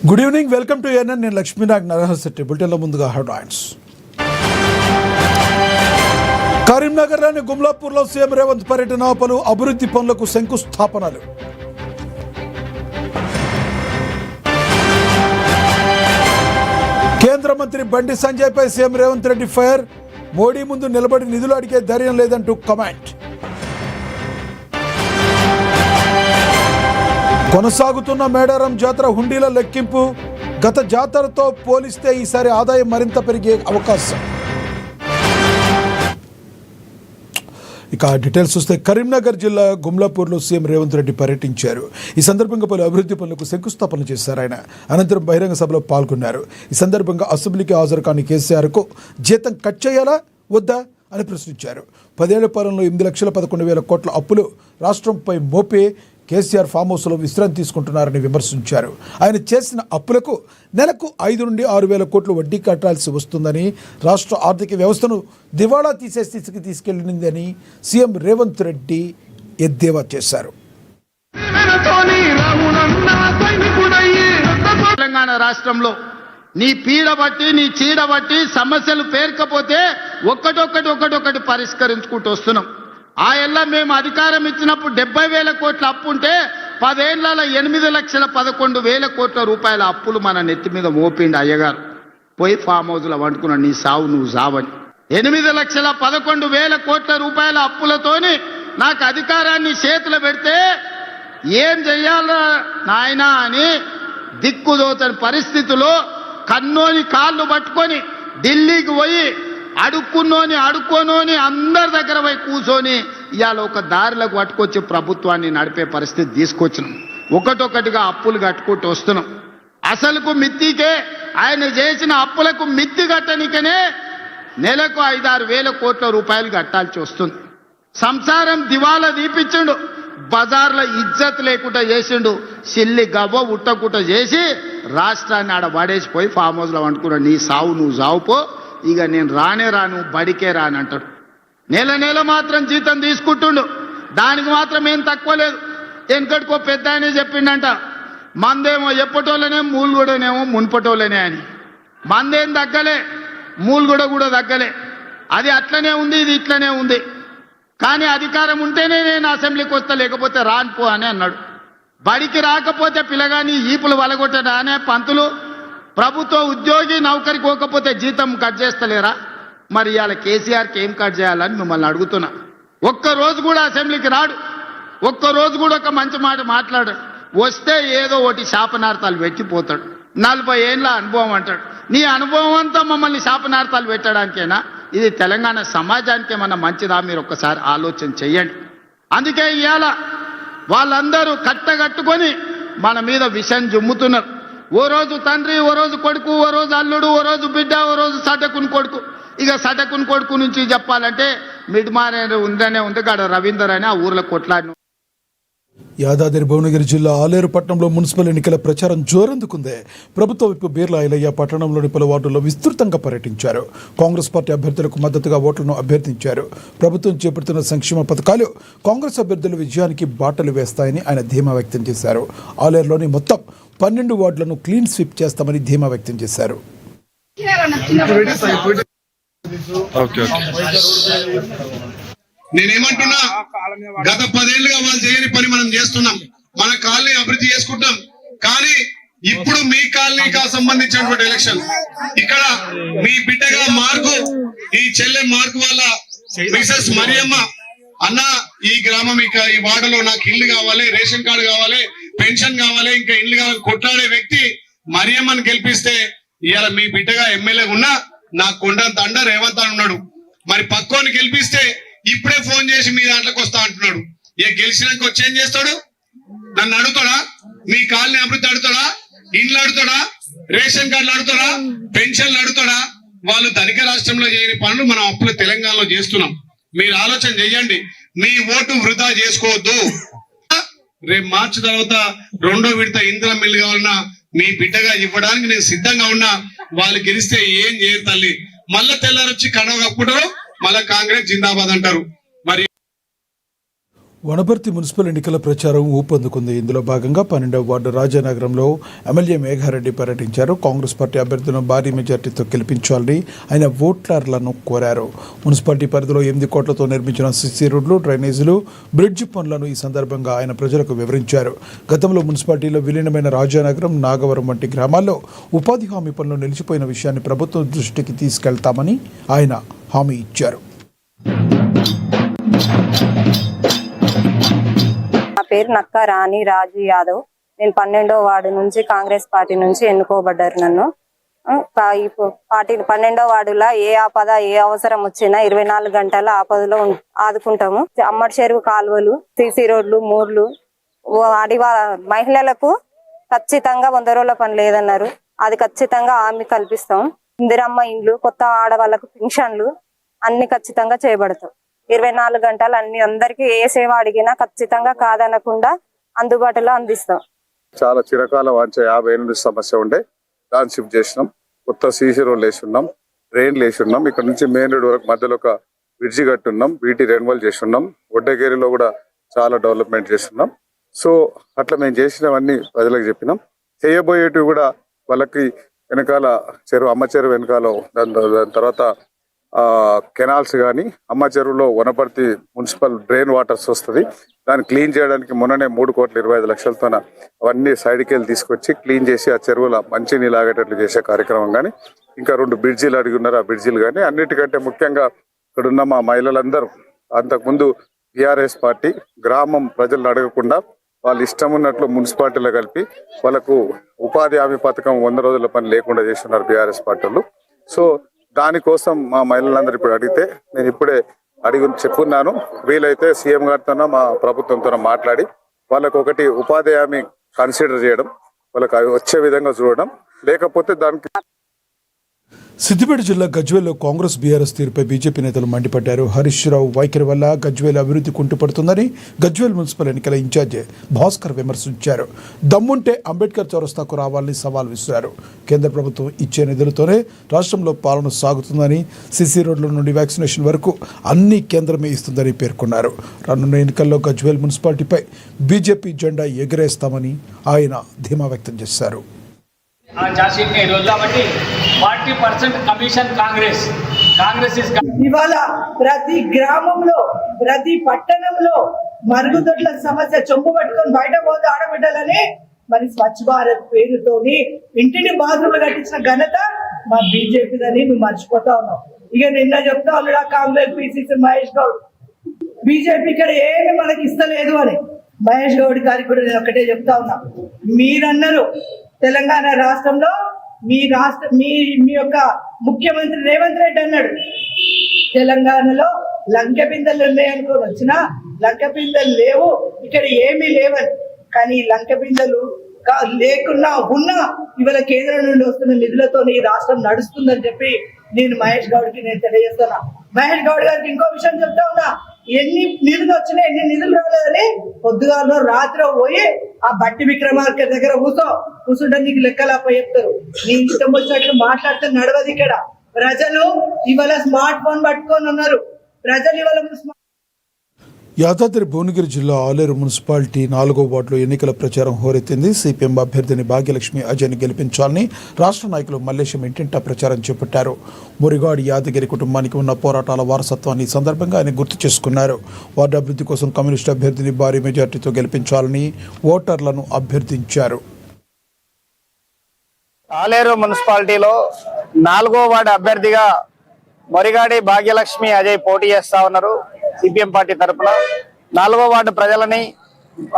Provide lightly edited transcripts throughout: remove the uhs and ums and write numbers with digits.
Good evening, welcome to ANN. నేను లక్ష్మీనాగ్ నరహశెట్టి. బులెటిన్లో ముందుగా హెడ్లైన్స్. కరీంనగర్లోని గుమ్లాపూర్లో సీఎం రేవంత్ పర్యటన, పలు అభివృద్ధి పనులకు శంకుస్థాపనలు. కేంద్ర మంత్రి బండి సంజయ్పై సీఎం రేవంత్ రెడ్డి ఫైర్. మోడీ ముందు నిలబడి నిధులు అడిగే ధైర్యం లేదంటూ కమెంట్. కొనసాగుతున్న మేడారం జాతర హుండీల లెక్కింపు. గత జాతరతో పోలిస్తే ఈసారి ఆదాయం మరింత పెరిగే అవకాశం. ఇక డీటెయిల్స్ చూస్తే కరీంనగర్ జిల్లా గుమ్లాపూర్లో సీఎం రేవంత్ రెడ్డి పర్యటించారు. ఈ సందర్భంగా పలు అభివృద్ధి పనులకు శంకుస్థాపన చేశారు ఆయన. అనంతరం బహిరంగ సభలో పాల్గొన్నారు. ఈ సందర్భంగా అసెంబ్లీకి హాజరు కాని కేసీఆర్కు జీతం కట్ చేయాలా వద్దా అని ప్రశ్నించారు. 10 ఏళ్ల పాలనలో 8,11,000 కోట్ల అప్పులు రాష్ట్రంపై మోపే కేసీఆర్ ఫామ్ హౌస్లో విశ్రాంతి తీసుకుంటున్నారని విమర్శించారు. ఆయన చేసిన అప్పులకు నెలకు 5 నుండి 6,000 కోట్లు వడ్డీ కట్టాల్సి వస్తుందని, రాష్ట్ర ఆర్థిక వ్యవస్థను దివాళా తీసే స్థితికి తీసుకెళ్లిందని సీఎం రేవంత్ రెడ్డి ఎద్దేవా చేశారు. తెలంగాణ రాష్ట్రంలో నీ పీడ బట్టి, నీ చీడ బట్టి సమస్యలు పేర్కపోతే ఒక్కటొక్కటి పరిష్కరించుకుంటూ వస్తున్నాం. ఆ ఏళ్ళ మేము అధికారం ఇచ్చినప్పుడు 70,000 కోట్ల అప్పు ఉంటే 10 ఏళ్లలో 8,11,000 కోట్ల రూపాయల అప్పులు మన నెత్తి మీద మోపిండి అయ్యగారు. పోయి ఫామ్ హౌస్లో వండుకున్నాడు, నీ సావు నువ్వు సావని. 8,11,000 కోట్ల రూపాయల అప్పులతోని నాకు అధికారాన్ని చేతులు పెడితే ఏం చెయ్యాలా నాయనా అని దిక్కుదోచని పరిస్థితిలో కన్నోని కాళ్ళు పట్టుకొని ఢిల్లీకి పోయి అడుక్కోనోని అందరి దగ్గర పోయి కూర్చొని ఇవాళ ఒక దారిలోకి పట్టుకొచ్చి ప్రభుత్వాన్ని నడిపే పరిస్థితి తీసుకొచ్చినాం. ఒకటొకటిగా అప్పులు కట్టుకుంటూ వస్తున్నాం. అసలుకు మిత్తికే ఆయన చేసిన అప్పులకు మిత్తి కట్టనికనే నెలకు 5-6 కోట్ల రూపాయలు కట్టాల్సి వస్తుంది. సంసారం దివాలా దీపించిండు, బజార్లో ఇజ్జత్ లేకుండా చేసిండు, సిల్లి గవ్వ ఉట్టకుట చేసి రాష్ట్రాన్ని ఆడ పడేసిపోయి ఫామ్ హౌస్లో వండుకున్నాడు. నీ సావు నువ్వు సావుపో, ఇక నేను రాను బడికే రానంటాడు. నెల మాత్రం జీతం తీసుకుంటుండు, దానికి మాత్రం ఏం తక్కువ లేదు. వెనకటికో పెద్ద ఆయనే చెప్పిండంట, మందేమో ఎప్పటోళ్ళనే మూలుగూడనేమో మున్పటోళ్ళనే అని. మందేం తగ్గలే, మూలుగూడ కూడా తగ్గలే. అది అట్లనే ఉంది, ఇది ఇట్లనే ఉంది. కానీ అధికారం ఉంటేనే నేను అసెంబ్లీకి వస్తా, లేకపోతే రానుపో అని అన్నాడు. బడికి రాకపోతే పిల్లగాని ఈపులు వలగొట్టడా అనే పంతులు. ప్రభుత్వ ఉద్యోగి నౌకరికి పోకపోతే జీతం కట్ చేస్తలేరా? మరి ఇవాళ కేసీఆర్కి ఏం కట్ చేయాలని మిమ్మల్ని అడుగుతున్నా. ఒక్కరోజు కూడా అసెంబ్లీకి రాడు, ఒక్కరోజు కూడా ఒక మంచి మాట మాట్లాడు. వస్తే ఏదో ఒకటి శాపనార్థాలు పెట్టిపోతాడు. 40 ఏళ్ళ అనుభవం అంటాడు. నీ అనుభవం అంతా మమ్మల్ని శాపనార్థాలు పెట్టడానికేనా? ఇది తెలంగాణ సమాజానికి ఏమన్నా మంచిదా? మీరు ఒక్కసారి ఆలోచన చెయ్యండి. అందుకే ఇవాళ వాళ్ళందరూ కట్టగట్టుకొని మన మీద విషం జుమ్ముతున్నారు. ఓ రోజు తండ్రి, ఓ రోజు కొడుకు, ఓ రోజు అల్లుడు, ఓ రోజు బిడ్డ, ఓ రోజు సటకుని కొడుకు. ఇక సటకుని కొడుకు నుంచి చెప్పాలంటే మిడ్మారే ఉందనే ఉంది కాడ రవీందర్ అని ఆ ఊర్లో కొట్లాడిన. యాదాద్రి భువనగిరి జిల్లా ఆలేరు పట్టణంలో మున్సిపల్ ఎన్నికల ప్రచారం జోరందుకుంది. ప్రభుత్వ విప్ బీర్లా ఐలయ్య పట్టణంలోని పలు వార్డుల్లో విస్తృతంగా పర్యటించారు. కాంగ్రెస్ పార్టీ అభ్యర్థులకు మద్దతుగా ఓట్లను అభ్యర్థించారు. ప్రభుత్వం చేపడుతున్న సంక్షేమ పథకాలు కాంగ్రెస్ అభ్యర్థుల విజయానికి బాటలు వేస్తాయని ఆయన ధీమా వ్యక్తం చేశారు. ఆలేరులోని మొత్తం 12 వార్డులను క్లీన్ స్వీప్ చేస్తామని ధీమా వ్యక్తం చేశారు. నేనేమంటున్నా, గత 10 ఏళ్లుగా వాళ్ళు చేయని పని మనం చేస్తున్నాం. మన కాలనీ అభివృద్ధి చేసుకుంటాం. కానీ ఇప్పుడు మీ కాలనీకి సంబంధించినటువంటి ఎలక్షన్, ఇక్కడ మీ బిడ్డగా మార్కు, ఈ చెల్లె మార్కు వాళ్ళ మిసెస్ మరియమ్మ అన్న, ఈ గ్రామం ఈ వార్డులో నాకు ఇల్లు కావాలి, రేషన్ కార్డు కావాలి, పెన్షన్ కావాలి, ఇంకా ఇల్లు కావాలి కొట్లాడే వ్యక్తి మరియమ్మని గెలిపిస్తే ఇవాళ మీ బిడ్డగా ఎమ్మెల్యే ఉన్నా నాకు కొండంత అండ రేవంత్ ఉన్నాడు. మరి పక్కోని గెలిపిస్తే ఇప్పుడే ఫోన్ చేసి మీ దాంట్లోకి వస్తా అంటున్నాడు. గెలిచినాక వచ్చి ఏం చేస్తాడు? నన్ను అడుగుతాడా? మీ కాలనీ అభివృద్ధి అడుగుతాడా? ఇండ్లు అడుగుతాడా? రేషన్ కార్డులు అడుగుతాడా? పెన్షన్లు అడుగుతాడా? వాళ్ళు ధనిక రాష్ట్రంలో చేయని పనులు మనం అప్పులు తెలంగాణలో చేస్తున్నాం. మీరు ఆలోచన చెయ్యండి, మీ ఓటు వృధా చేసుకోవద్దు. రేపు మార్చి తర్వాత 2వ విడత ఇంధనం మిల్లు కావాలన్నా మీ బిడ్డగా ఇవ్వడానికి నేను సిద్ధంగా ఉన్నా. వాళ్ళు గెలిస్తే ఏం చేయరు తల్లి. మళ్ళా తెల్లారొచ్చి కడవ కప్పుడు మళ్ళా కాంగ్రెస్ జిందాబాద్ అంటారు. మరి వనపర్తి మున్సిపల్ ఎన్నికల ప్రచారం ఊపందుకుంది. ఇందులో భాగంగా 12వ వార్డు రాజానగరంలో ఎమ్మెల్యే మేఘారెడ్డి పర్యటించారు. కాంగ్రెస్ పార్టీ అభ్యర్థులను భారీ మెజార్టీతో గెలిపించాలని ఆయన ఓటర్లను కోరారు. మున్సిపాలిటీ పరిధిలో 8 కోట్లతో నిర్మించిన సిసి రోడ్లు, డ్రైనేజీలు, బ్రిడ్జ్ పనులను ఈ సందర్భంగా ఆయన ప్రజలకు వివరించారు. గతంలో మున్సిపాలిటీలో విలీనమైన రాజానగరం, నాగవరం వంటి గ్రామాల్లో ఉపాధి హామీ పనులు నిలిచిపోయిన విషయాన్ని ప్రభుత్వం దృష్టికి తీసుకెళ్తామని ఆయన హామీ ఇచ్చారు. నా పేరు నక్కా రాణి రాజు యాదవ్. నేను 12వ వార్డు నుంచి కాంగ్రెస్ పార్టీ నుంచి ఎన్నుకోబడ్డారు. నన్ను పార్టీ 12వ వార్డులో ఏ ఆపద ఏ అవసరం వచ్చినా 24 గంటల ఆపదలో ఆదుకుంటాము. అమ్మడి చెరువు కాలువలు, సిసి రోడ్లు, మూర్లు, మహిళలకు ఖచ్చితంగా 100 రోజుల పని లేదన్నారు. అది ఖచ్చితంగా హామీ కల్పిస్తాం. ఇందిరమ్మ ఇండ్లు, కొత్త ఆడవాళ్లకు పింఛన్లు అన్ని ఖచ్చితంగా చేయబడతాం. 24 గంటలు అన్ని అందరికి ఏ సేవ అడిగినా ఖచ్చితంగా కాదనకుండా అందుబాటులో అందిస్తాం. చాలా చిరకాల వాంచ 58 సమస్య ఉండే దాన్ని షిఫ్ట్ చేసినాం. కొత్త సీసీ రోడ్లు వేసున్నాం, డ్రైన్లు వేసున్నాం. ఇక్కడ నుంచి మెయిన్ రోడ్ వరకు మధ్యలో ఒక బ్రిడ్జి కట్టున్నాం, బీటీ రెన్యువల్ చేస్తున్నాం. ఒడ్డగేరిలో కూడా చాలా డెవలప్మెంట్ చేస్తున్నాం. సో అట్లా మేము చేసినవన్నీ ప్రజలకు చెప్పినాం. చేయబోయేటివి కూడా వాళ్ళకి వెనకాల చెరువు, అమ్మ చెరువు వెనకాల, దాని తర్వాత కెనాల్స్ కానీ, అమ్మ చెరువులో వనపర్తి మున్సిపల్ డ్రైన్ వాటర్స్ వస్తుంది. దాన్ని క్లీన్ చేయడానికి మొన్ననే 3,25,00,000తో అవన్నీ సైడ్కి వెళ్ళి తీసుకొచ్చి క్లీన్ చేసి ఆ చెరువుల మంచి నీళ్ళు ఆగేటట్లు చేసే కార్యక్రమం కానీ, ఇంకా 2 బ్రిడ్జీలు అడిగి ఉన్నారు. ఆ బ్రిడ్జీలు కానీ, అన్నిటికంటే ముఖ్యంగా ఇక్కడున్న మా మహిళలందరూ అంతకుముందు టీఆర్ఎస్ పార్టీ గ్రామం ప్రజలను అడగకుండా వాళ్ళు ఇష్టం ఉన్నట్లు మున్సిపాలిటీలో కలిపి వాళ్ళకు ఉపాధి హామీ పథకం 100 రోజుల పని లేకుండా చేస్తున్నారు బీఆర్ఎస్ పార్టీలు. సో దానికోసం మా మహిళలందరూ ఇప్పుడు అడిగితే నేను ఇప్పుడే చెప్పున్నాను. వీలైతే సీఎం గారితోనో మా ప్రభుత్వంతో మాట్లాడి వాళ్ళకు ఒకటి ఉపాధి హామీ కన్సిడర్ చేయడం, వాళ్ళకి వచ్చే విధంగా చూడడం, లేకపోతే దానికి. సిద్దిపేట జిల్లా గజ్వేల్లో కాంగ్రెస్ బీఆర్ఎస్ తీరుపై బీజేపీ నేతలు మండిపడ్డారు. హరీష్ రావు వైఖరి వల్ల గజ్వేల్ అభివృద్ధి కుంటుపడుతుందని గజ్వేల్ మున్సిపల్ ఎన్నికల ఇన్ఛార్జి భాస్కర్ విమర్శించారు. దమ్ముంటే అంబేద్కర్ చౌరస్తాకు రావాలని సవాల్ విసిరారు. కేంద్ర ప్రభుత్వం ఇచ్చే నిధులతోనే రాష్ట్రంలో పాలన సాగుతుందని, సిసి రోడ్ల నుండి వ్యాక్సినేషన్ వరకు అన్ని కేంద్రమే ఇస్తుందని పేర్కొన్నారు. రానున్న ఎన్నికల్లో గజ్వేల్ మున్సిపాలిటీపై బీజేపీ జెండా ఎగరేస్తామని ఆయన ధీమా వ్యక్తం చేశారు. కాబట్టి 40% కమిషన్ కాంగ్రెస్ ఇవాళ ప్రతి గ్రామంలో, ప్రతి పట్టణంలో మరుగుదొడ్ల సమస్య చొంపు పట్టుకొని బయట పోతే ఆడబిడ్డలని మరి స్వచ్ఛ భారత్ పేరుతోని ఇంటిని బాత్రూమ్లు కట్టించిన ఘనత మా బీజేపీదని నువ్వు మర్చిపోతా ఉన్నావు. ఇక నిన్న చెప్తా ఉన్నాడు కాంగ్రెస్ పిసిసి మహేష్ గౌడ్, బీజేపీ ఇక్కడ ఏమి మనకి ఇస్తలేదు అని. మహేష్ గౌడ్ గారికి కూడా నేను ఒకటే చెప్తా ఉన్నా, మీరన్నారు తెలంగాణ రాష్ట్రంలో మీ యొక్క ముఖ్యమంత్రి రేవంత్ రెడ్డి అన్నాడు, తెలంగాణలో లంకె బిందెలు ఉన్నాయనుకోని వచ్చినా లంకె బిందెలు లేవు, ఇక్కడ ఏమీ లేవని. కానీ లంకె బిందెలు లేకున్నా ఉన్నా ఇవాళ కేంద్రం నుండి వస్తున్న నిధులతో ఈ రాష్ట్రం నడుస్తుందని చెప్పి నేను మహేష్ గౌడ్కి నేను తెలియజేస్తున్నా. మహేష్ గౌడ్ గారికి ఇంకో విషయం చెప్తా ఉన్నా, ఎన్ని నిధులు వచ్చినాయి, ఎన్ని నిధులు రాలేదని పొద్దుగాలో రాత్రి పోయి ఆ బట్టి విక్రమార్క దగ్గర కూర్చుంటే నీకు లెక్కలాప చెప్తారు. నీ ఇష్టం వచ్చినట్లు మాట్లాడితే నడవదు. ఇక్కడ ప్రజలు ఇవాళ స్మార్ట్ ఫోన్ పట్టుకొని ఉన్నారు. ప్రజలు ఇవాళ యాదాద్రి భువనగిరి జిల్లా ఆలేరు మున్సిపాలిటీ 4వ వార్డులో ఎన్నికల ప్రచారం హోరెత్తింది. సిపిఎం అభ్యర్థిని భాగ్యలక్ష్మి అజయ్ని గెలిపించాలని రాష్ట్ర నాయకులు మల్లేశం ఇంటింటా ప్రచారం చేపట్టారు. మురిగాడి యాదగిరి కుటుంబానికి ఉన్న పోరాటాల వారసత్వాన్ని సందర్భంగా ఆయన గుర్తు చేసుకున్నారు. వార్డు అభివృద్ధి కోసం కమ్యూనిస్టు అభ్యర్థిని భారీ మెజార్టీతో గెలిపించాలని ఓటర్లను అభ్యర్థించారు. ఆలేరు మున్సిపాలిటీలో 4వ వార్డు అభ్యర్థిగా మురిగాడి భాగ్యలక్ష్మి అజయ్ పోటీ చేస్తా ఉన్నారు. సిపిఎం పార్టీ తరఫున 4వ వార్డు ప్రజలని,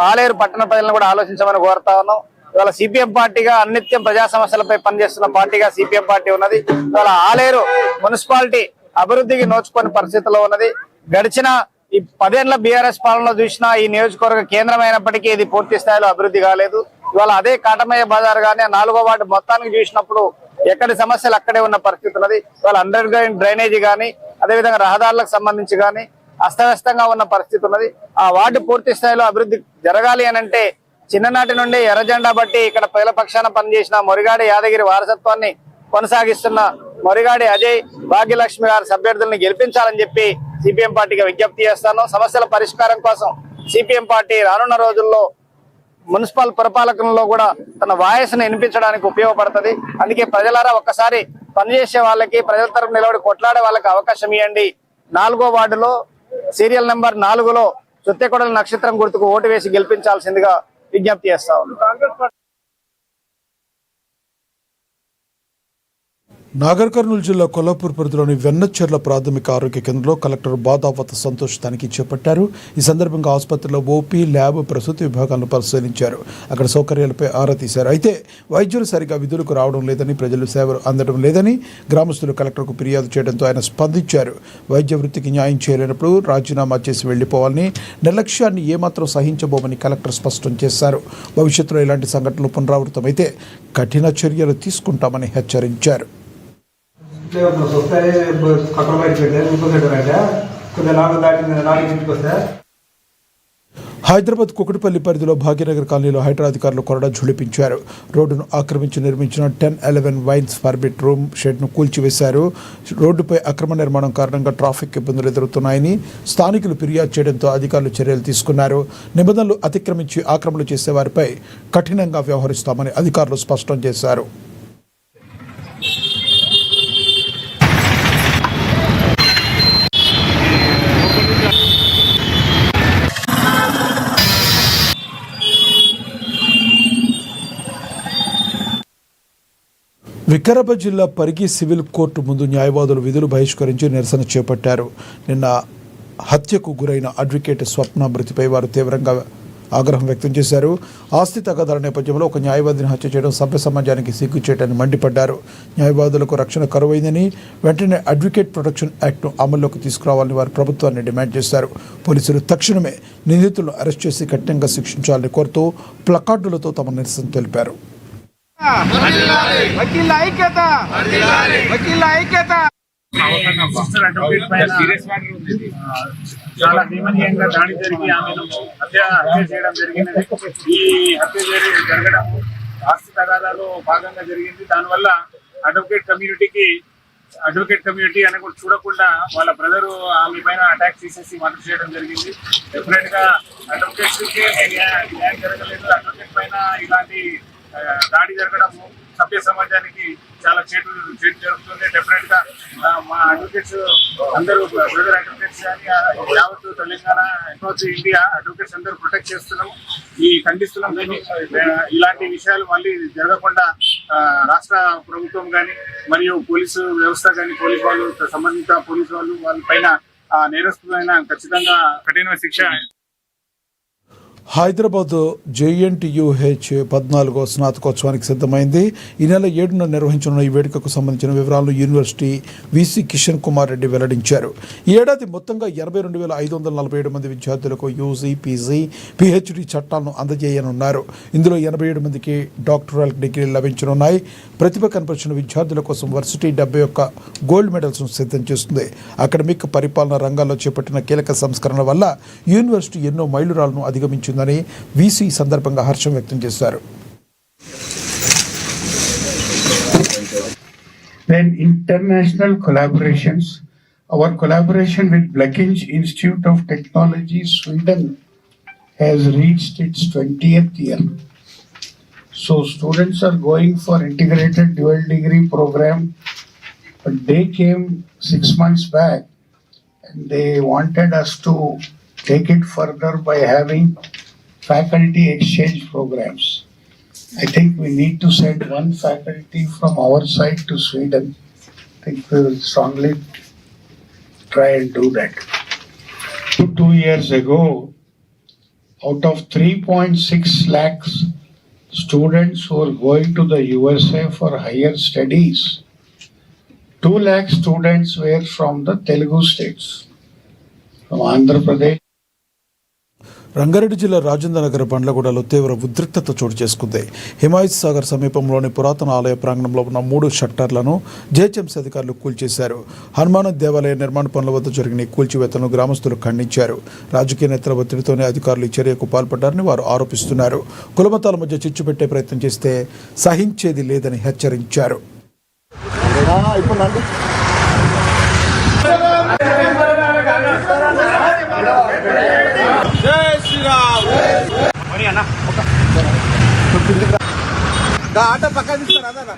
ఆలేరు పట్టణ ప్రజలను కూడా ఆలోచించమని కోరుతా ఉన్నాం. ఇవాళ సిపిఎం పార్టీగా అన్నిత్యం ప్రజా సమస్యలపై పనిచేస్తున్న పార్టీగా సిపిఎం పార్టీ ఉన్నది. ఇవాళ ఆలేరు మున్సిపాలిటీ అభివృద్ధికి నోచుకునే పరిస్థితిలో ఉన్నది. గడిచిన ఈ 10 ఏళ్ల బీఆర్ఎస్ పాలనలో చూసినా ఈ నియోజకవర్గ కేంద్రమైనప్పటికీ ఇది పూర్తి స్థాయిలో అభివృద్ధి కాలేదు. ఇవాళ అదే కాటమయ్య బజార్ గానీ 4వ వార్డు మొత్తానికి చూసినప్పుడు ఎక్కడి సమస్యలు అక్కడే ఉన్న పరిస్థితి ఉన్నది. ఇవాళ అండర్ గ్రౌండ్ డ్రైనేజీ కానీ, అదేవిధంగా రహదారులకు సంబంధించి కానీ అస్తవ్యస్తంగా ఉన్న పరిస్థితి ఉన్నది. ఆ వార్డు పూర్తి స్థాయిలో అభివృద్ధి జరగాలి అనంటే చిన్ననాటి నుండి ఎర్రజెండా బట్టి ఇక్కడ ప్రజల పక్షాన పనిచేసిన మురిగాడి యాదగిరి వారసత్వాన్ని కొనసాగిస్తున్న మురిగాడి అజయ్, భాగ్యలక్ష్మి గారి అభ్యర్థుల్ని గెలిపించాలని చెప్పి సిపిఎం పార్టీగా విజ్ఞప్తి చేస్తాను. సమస్యల పరిష్కారం కోసం సిపిఎం పార్టీ రానున్న రోజుల్లో మున్సిపల్ పరిపాలనలో కూడా తన వాయిస్ని వినిపించడానికి ఉపయోగపడుతుంది. అందుకే ప్రజలారా ఒక్కసారి పనిచేసే వాళ్ళకి, ప్రజల తరపున నిలబడి కొట్లాడే వాళ్ళకి అవకాశం ఇవ్వండి. 4వ వార్డులో సీరియల్ నెంబర్ 4లో చుత్తెకొడల నక్షత్రం గుర్తుకు ఓటు వేసి గెలిపించాల్సిందిగా విజ్ఞప్తి చేస్తా ఉన్నాం. నాగర్ కర్నూలు జిల్లా కొల్లాపూర్ పరిధిలోని వెన్నచెర్ల ప్రాథమిక ఆరోగ్య కేంద్రంలో కలెక్టర్ బాదావత్ సంతోష్ తనిఖీ చేపట్టారు. ఈ సందర్భంగా ఆసుపత్రిలో ఓపీ, ల్యాబ్, ప్రసూతి విభాగాలను పరిశీలించారు. అక్కడ సౌకర్యాలపై ఆరా తీశారు. అయితే వైద్యులు సరిగా విధులకు రావడం లేదని, ప్రజలు సేవలు అందడం లేదని గ్రామస్తులు కలెక్టర్కు ఫిర్యాదు చేయడంతో ఆయన స్పందించారు. వైద్య వృత్తికి న్యాయం చేయలేనప్పుడు రాజీనామా చేసి వెళ్లిపోవాలని, నిర్లక్ష్యాన్ని ఏమాత్రం సహించబోమని కలెక్టర్ స్పష్టం చేశారు. భవిష్యత్తులో ఇలాంటి సంఘటనలు పునరావృతమైతే కఠిన చర్యలు తీసుకుంటామని హెచ్చరించారు. హైదరాబాద్ కుకటిపల్లి పరిధిలో భాగ్యనగర్ కాలనీలో హైడ్రా అధికారులు కొరడా ఝుళిపించారు. రోడ్డును ఆక్రమించి నిర్మించిన 1011 వైన్స్ పర్మిట్ రూమ్ షెడ్ను కూల్చివేశారు. రోడ్డుపై అక్రమ నిర్మాణం కారణంగా ట్రాఫిక్ ఇబ్బందులు ఎదురవుతున్నాయని స్థానికులు ఫిర్యాదు చేయడంతో అధికారులు చర్యలు తీసుకున్నారు. నిబంధనలు అతిక్రమించి ఆక్రమణలు చేసే వారిపై కఠినంగా వ్యవహరిస్తామని అధికారులు స్పష్టం చేశారు. వికారాబాద్ జిల్లా పరిగి సివిల్ కోర్టు ముందు న్యాయవాదులు విధులు బహిష్కరించి నిరసన చేపట్టారు. నిన్న హత్యకు గురైన అడ్వకేట్ స్వప్న మృతిపై వారు తీవ్రంగా ఆగ్రహం వ్యక్తం చేశారు. ఆస్తి తగాదాల నేపథ్యంలో ఒక న్యాయవాదిని హత్య చేయడం సభ్య సమాజానికి సిగ్గుచేటని మండిపడ్డారు. న్యాయవాదులకు రక్షణ కరువైందని, వెంటనే అడ్వకేట్ ప్రొటెక్షన్ యాక్ట్ను అమల్లోకి తీసుకురావాలని వారు ప్రభుత్వాన్ని డిమాండ్ చేశారు. పోలీసులు తక్షణమే నిందితులను అరెస్ట్ చేసి కఠినంగా శిక్షించాలని కోరుతూ ప్లకార్డులతో తమ నిరసన తెలిపారు. చాలా భీమనీయంగా దాడి జరిగి ఆమెను హత్య చేయడం జరిగినది. ఈ హత్య జరగడం ఆస్తి తగాదాలో భాగంగా జరిగింది. దానివల్ల అడ్వకేట్ కమ్యూనిటీ అని కూడా చూడకుండా వాళ్ళ బ్రదరు ఆమె పైన అటాక్ చేసేసి మర్డర్ చేయడం జరిగింది. డెఫినెట్ గా అడ్వకేట్స్ కి న్యాయం జరగలేదు. అడ్వకేట్ పైన ఇలాంటి దాడి జరగడం సభ్య సమాజానికి చాలా చేటు జరుగుతుంది. డెఫినెట్ గా మా అడ్వకేట్స్ అందరూ బ్రదర్ అడ్వకేట్స్ కానీ యావత్ తెలంగాణ ఇండియా అడ్వకేట్స్ అందరూ ప్రొటెక్ట్ చేస్తున్నాం, ఖండిస్తున్నాం. ఇలాంటి విషయాలు మళ్ళీ జరగకుండా రాష్ట్ర ప్రభుత్వం కానీ మరియు పోలీసు వ్యవస్థ కానీ, పోలీసు వాళ్ళు, సంబంధిత పోలీసు వాళ్ళు వాళ్ళ పైన నేరస్తులైన ఖచ్చితంగా కఠిన శిక్ష. హైదరాబాద్ JNTUH 14వ స్నాతకోత్సవానికి సిద్ధమైంది. ఈ నెల 7న నిర్వహించనున్న ఈ వేడుకకు సంబంధించిన వివరాలను యూనివర్సిటీ VC కిషన్ కుమార్ రెడ్డి వెల్లడించారు. ఈ ఏడాది మొత్తంగా 82,547 మంది విద్యార్థులకు UG, PG, PhD చట్టాలను అందజేయనున్నారు. ఇందులో 87 మందికి డాక్టరల్ డిగ్రీలు లభించనున్నాయి. ప్రతిభ కనపరిచిన విద్యార్థుల కోసం వర్సిటీ 71 గోల్డ్ మెడల్స్ను సిద్ధం చేస్తుంది. అకాడమిక్, పరిపాలన రంగాల్లో చేపట్టిన కీలక సంస్కరణల వల్ల యూనివర్సిటీ ఎన్నో మైలురాళ్లను అధిగమించింది అని VC సందర్భంగా హర్షం వ్యక్తం చేశారు. Then international collaborations. Our collaboration with Blekinge Institute of Technology, Sweden has reached its 20th year. So students are going for integrated dual degree program, but they came 6 months back and they wanted us to take it further by having faculty exchange programs. I think we need to send one faculty from our side to Sweden. I think we will strongly try and do that. 2 years ago, out of 3.6 lakhs students who are going to the USA for higher studies, 2 lakh students were from the Telugu states, from Andhra Pradesh. Rangareddy జిల్లా రాజేంద్రనగర్ బండ్లగూడలో తీవ్ర ఉద్రిక్తత చోటు చేసుకుంది. హిమాయత్ సాగర్ సమీపంలోని పురాతన ఆలయ ప్రాంగణంలో ఉన్న 3 షట్టర్లను JHMC అధికారులు కూల్చేశారు. హనుమాన్ దేవాలయ నిర్మాణ పనుల వద్ద జరిగిన కూల్చివేతలను గ్రామస్తులు ఖండించారు. రాజకీయ నేతల ఒత్తిడితోనే అధికారులు ఈ చర్యకు పాల్పడ్డారని వారు ఆరోపిస్తున్నారు. కులమతాల మధ్య చిచ్చు పెట్టే ప్రయత్నం చేస్తే సహించేది లేదని హెచ్చరించారు. జై శ్రీ ఆటో పక్కన తీస్తారా?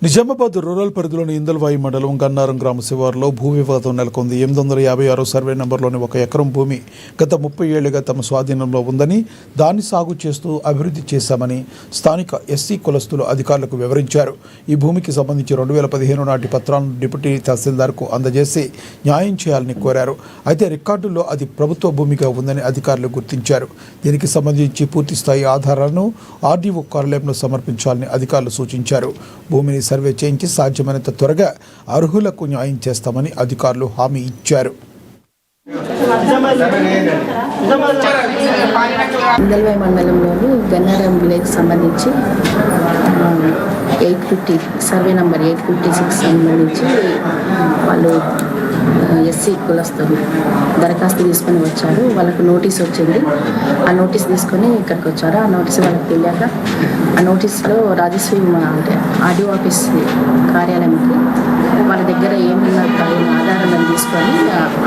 నిజామాబాద్ రూరల్ పరిధిలోని ఇందల్వాయి మండలం గన్నారం గ్రామ శివారులో భూ వివాదం నెలకొంది. 856 సర్వే నెంబర్లోని 1 ఎకరం భూమి గత 30 ఏళ్లుగా తమ స్వాధీనంలో ఉందని, దాన్ని సాగు చేస్తూ అభివృద్ధి చేశామని స్థానిక ఎస్సీ కులస్తులు అధికారులకు వివరించారు. ఈ భూమికి సంబంధించి 2015 నాటి పత్రాలను డిప్యూటీ తహసీల్దార్కు అందజేసి న్యాయం చేయాలని కోరారు. అయితే రికార్డుల్లో అది ప్రభుత్వ భూమిగా ఉందని అధికారులు గుర్తించారు. దీనికి సంబంధించి పూర్తిస్థాయి ఆధారాలను ఆర్డీఓ కార్యాలయంలో సమర్పించాలని అధికారులు సూచించారు. భూమిని సర్వే చేయించి సాధ్యమైనంత త్వరగా అర్హులకు న్యాయం చేస్తామని అధికారులు హామీ ఇచ్చారు. ఇందల్వాయి మండలంలోని గన్నారం విలేజ్ సంబంధించి 850 సర్వే నంబర్ 856 సంబంధించి వాళ్ళు ఎస్సీ కులస్తులు దరఖాస్తు తీసుకొని వచ్చారు. వాళ్ళకు నోటీస్ వచ్చింది. ఆ నోటీస్ తీసుకొని ఇక్కడికి వచ్చారు. ఆ నోటీస్ వాళ్ళకి తెలియక ఆ నోటీస్లో రాజశ్రీ అంటే ఆర్డీఓ ఆఫీస్ కార్యాలయంకి వాళ్ళ దగ్గర ఏమన్నా ఆధారాలను తీసుకొని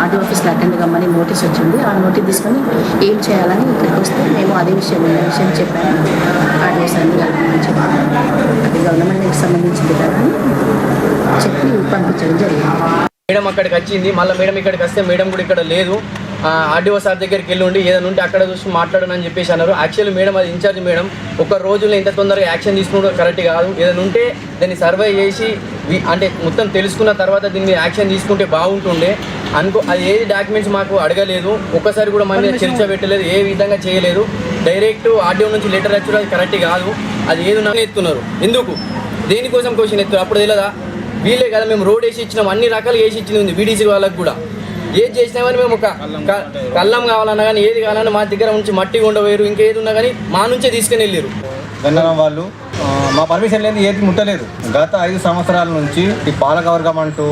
ఆర్డీఓ ఆఫీస్లో అటెండ్ కమ్మని నోటీస్ వచ్చింది. ఆ నోటీస్ తీసుకొని ఏం చేయాలని ఇక్కడికి వస్తే మేము అదే విషయం చెప్పాము. ఆర్డీఓ సార్ని చెప్పాము. అది గవర్నమెంట్కి సంబంధించింది కదా అని చెప్పి పంపించడం జరిగింది. మేడం అక్కడికి వచ్చింది. మళ్ళీ మేడం ఇక్కడికి వస్తే మేడం కూడా ఇక్కడ లేదు. ఆర్డీఓ సార్ దగ్గరికి వెళ్ళి ఉండి ఏదైనా ఉంటే అక్కడ చూసి మాట్లాడనని చెప్పేసి అన్నారు. యాక్చువల్లీ మేడం అది ఇన్ఛార్జ్ మేడం ఒక రోజులో ఇంత తొందరగా యాక్షన్ తీసుకున్నది కరెక్ట్ కాదు. ఏదైనా ఉంటే దాన్ని సర్వే చేసి అంటే మొత్తం తెలుసుకున్న తర్వాత దీన్ని యాక్షన్ తీసుకుంటే బాగుంటుండే అనుకో. అది ఏది డాక్యుమెంట్స్ మాకు అడగలేదు, ఒక్కసారి కూడా మన మీద చర్చ పెట్టలేదు, ఏ విధంగా చేయలేదు. డైరెక్ట్ ఆర్డీఓ నుంచి లెటర్ వచ్చారు. అది కరెక్ట్ కాదు. అది ఏది ఉన్నా ఎత్తున్నారు. ఎందుకు దేనికోసం క్వశ్చన్ ఎత్తున్నారు? అప్పుడు తెలియదా? వీళ్ళే కదా మేము రోడ్ వేసి ఇచ్చినాం, అన్ని రకాలు వేసి ఇచ్చింది ఉంది. బీడీసీ వాళ్ళకి కూడా ఏది చేసినామని మేము ఒక కళ్ళం కావాలన్నా కానీ ఏది కావాలన్నా మా దగ్గర నుంచి మట్టి ఉండవేరు, ఇంకేది ఉన్నా కానీ మా నుంచే తీసుకుని వెళ్ళారు. గన్నరం వాళ్ళు మా పర్మిషన్ లేని ఏది ముట్టలేదు. గత 5 సంవత్సరాల నుంచి ఈ పాలకవర్గం అంటూ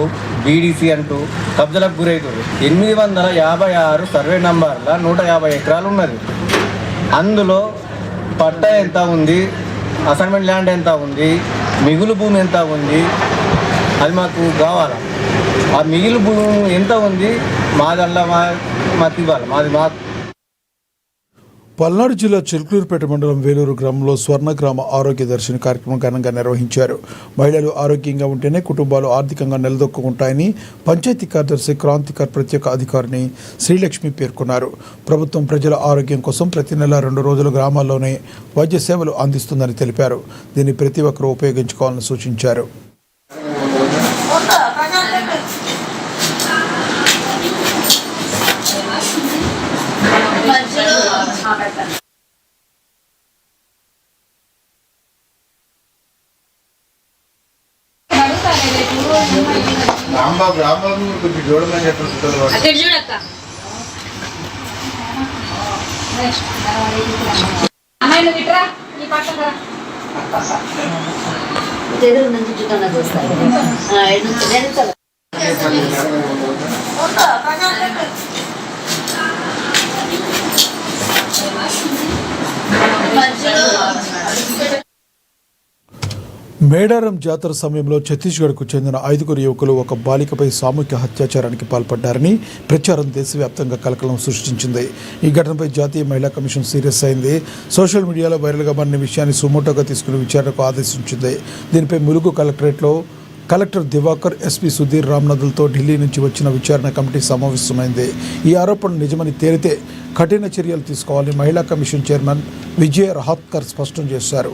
బీడీసీ అంటూ కబ్జలకు గురవుతుంది. 856 సర్వే నంబర్ల 150 ఎకరాలు ఉన్నది. అందులో పట్టా ఎంత ఉంది, అసైన్మెంట్ ల్యాండ్ ఎంత ఉంది, మిగులు భూమి ఎంత ఉంది, అది మాకు కావాలా. ఆ మిగిలిన భూమి ఎంత ఉంది మాదల్లా మాకు ఇవ్వాలి. మాకు పల్నాడు జిల్లా చిలుకూరుపేట మండలం వేలూరు గ్రామంలో స్వర్ణ గ్రామ ఆరోగ్య దర్శిని కార్యక్రమం ఘనంగా నిర్వహించారు. మహిళలు ఆరోగ్యంగా ఉంటేనే కుటుంబాలు ఆర్థికంగా నిలదొక్కుంటాయని పంచాయతీ కార్యదర్శి క్రాంతికర్ ప్రత్యేక అధికారిని శ్రీలక్ష్మి పేర్కొన్నారు. ప్రభుత్వం ప్రజల ఆరోగ్యం కోసం ప్రతి నెల 2 రోజులు గ్రామాల్లోనే వైద్య సేవలు అందిస్తుందని తెలిపారు. దీన్ని ప్రతి ఒక్కరూ ఉపయోగించుకోవాలని సూచించారు. రాంబాబు కొంచెం చూడమని చెప్పి చూడక్క మేడారం జాతర సమయంలో ఛత్తీస్గఢ్కు చెందిన 5 యువకులు ఒక బాలికపై సామూహిక అత్యాచారానికి పాల్పడ్డారని ప్రచారం దేశవ్యాప్తంగా కలకలం సృష్టించింది. ఈ ఘటనపై జాతీయ మహిళా కమిషన్ సీరియస్ అయింది. సోషల్ మీడియాలో వైరల్గా మారిన విషయాన్ని సుమోటోగా తీసుకుని విచారణకు ఆదేశించింది. దీనిపై ములుగు కలెక్టరేట్లో కలెక్టర్ దివాకర్, ఎస్పీ సుధీర్ రామ్నాథ్లతో ఢిల్లీ నుంచి వచ్చిన విచారణ కమిటీ సమావేశమైంది. ఈ ఆరోపణలు నిజమని తేలితే కఠిన చర్యలు తీసుకోవాలని మహిళా కమిషన్ చైర్మన్ విజయ రహాత్కర్ స్పష్టం చేశారు.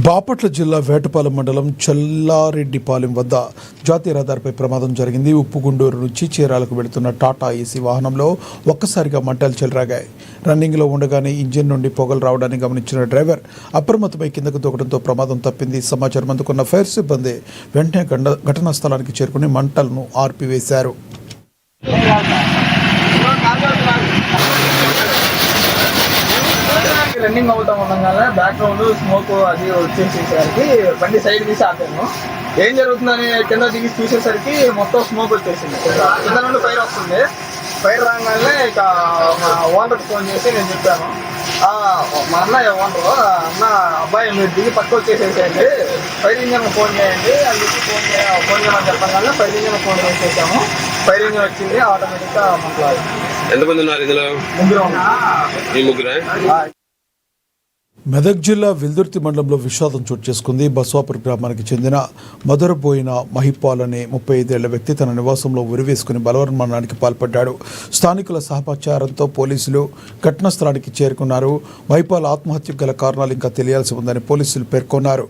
బాపట్ల జిల్లా వేటపాలెం మండలం చల్లారెడ్డిపాలెం వద్ద జాతీయ రహదారిపై ప్రమాదం జరిగింది. ఉప్పుగుండూరు నుంచి చీరాలకు వెళుతున్న టాటా ఏసీ వాహనంలో ఒక్కసారిగా మంటలు చెలరాగాయి. రన్నింగ్లో ఉండగానే ఇంజిన్ నుండి పొగలు రావడాన్ని గమనించిన డ్రైవర్ అప్రమత్తమై కిందకు దూకడంతో ప్రమాదం తప్పింది. సమాచారం అందుకున్న ఫైర్ సిబ్బంది వెంటనే ఘటనా స్థలానికి చేరుకుని మంటలను ఆర్పివేశారు. రన్నింగ్ అవుతా ఉండగానే బ్యాక్గ్రౌండ్ స్మోక్ అది వచ్చేసేసరికి బండి సైడ్ తీసి ఆపాను. ఏం జరుగుతుందని కింద దిగి చూసేసరికి మొత్తం స్మోక్ వచ్చేసింది. కింద నుండి ఫైర్ వస్తుంది. ఫైర్ రాగానే ఇక మా ఓనర్కి ఫోన్ చేసి నేను చెప్పాను, మా అన్నయ్య ఓనరు, అన్న అబ్బాయి మీరు దిగి పక్క వచ్చేసేసేయండి, ఫైర్ ఇంజన్ ఫోన్ చేయండి అని చెప్పి ఫోన్ చేయమని చెప్పగానే ఫైర్ ఇంజన్ ఫోన్ చేసేసాము. ఫైర్ ఇంజన్ వచ్చింది, ఆటోమేటిక్గా మాట్లాడాలి. ఎంతమంది ఉన్నారు ఇందులో? ముగ్గురే. మెదక్ జిల్లా వెల్దుర్తి మండలంలో విషాదం చోటు చేసుకుంది. బస్వాపూర్ గ్రామానికి చెందిన మదరబోయిన మహిపాల్ అనే 35 ఏళ్ల వ్యక్తి తన నివాసంలో ఉరివేసుకుని బలవన్మరణానికి పాల్పడ్డాడు. స్థానికుల సహకారంతో పోలీసులు ఘటనా స్థలానికి చేరుకున్నారు. మహిపాల్ ఆత్మహత్యకు గల కారణాలు ఇంకా తెలియాల్సి ఉందని పోలీసులు పేర్కొన్నారు.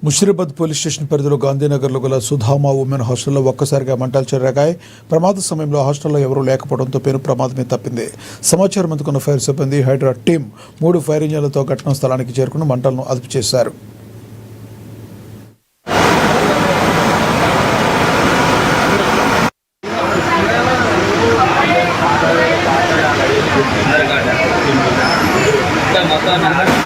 ముషీరాబాద్ పోలీస్ స్టేషన్ పరిధిలో గాంధీనగర్లో గల సుధామా ఉమెన్ హాస్టల్లో ఒక్కసారిగా మంటలు చెలరేగాయి. ప్రమాద సమయంలో హాస్టల్లో ఎవరూ లేకపోవడంతో పెను ప్రమాదమే తప్పింది. సమాచారం అందుకున్న ఫైర్ సిబ్బంది, హైడ్రా టీం 3 ఫైర్ ఇంజన్లతో ఘటనా స్థలానికి చేరుకుని మంటలను అదుపు చేశారు. మొత్తం